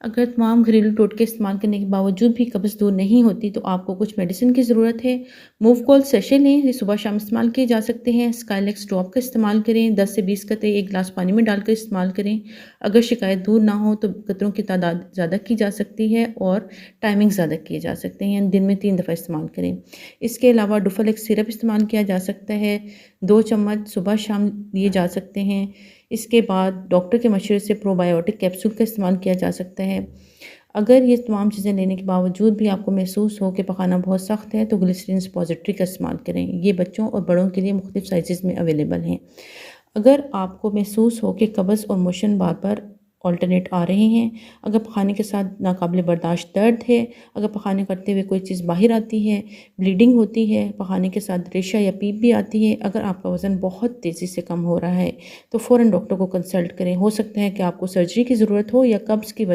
अगर तमाम घरेलू टोटके इस्तेमाल करने के बावजूद भी कब्ज़ दूर नहीं होती तो आपको कुछ मेडिसिन की ज़रूरत है। मूव कॉल सेशे लें, ये सुबह शाम इस्तेमाल किए जा सकते हैं। स्काईलेक्स ड्रॉप का इस्तेमाल करें, 10 से 20 कतरे एक गिलास पानी में डालकर इस्तेमाल करें। अगर शिकायत दूर ना हो तो कतरों की तादाद ज़्यादा की जा सकती है और टाइमिंग ज़्यादा किए जा सकते हैं। दिन में 3 दफ़ा इस्तेमाल करें। इसके अलावा डुफलेक्स सिरप इस्तेमाल किया जा सकता है, 2 चम्मच सुबह शाम लिए जा सकते हैं। इसके बाद डॉक्टर के मशवरे से प्रोबायोटिक कैप्सूल का इस्तेमाल किया जा सकता है। अगर ये तमाम चीज़ें लेने के बावजूद भी आपको महसूस हो कि पखाना बहुत सख्त है तो ग्लिसरीन सपोजिटरी का इस्तेमाल करें। ये बच्चों और बड़ों के लिए मुख्तलिफ साइज़ में अवेलेबल हैं। अगर आपको महसूस हो कि कब्ज़ और मोशन बार बार ऑल्टरनेट आ रहे हैं, अगर पखाने के साथ नाकाबिले बर्दाश्त दर्द है, अगर पखाने करते हुए कोई चीज़ बाहर आती है, ब्लीडिंग होती है, पखाने के साथ रेशा या पीप भी आती है, अगर आपका वज़न बहुत तेज़ी से कम हो रहा है तो फ़ौरन डॉक्टर को कंसल्ट करें। हो सकता है कि आपको सर्जरी की ज़रूरत हो या कब्ज़ की वजह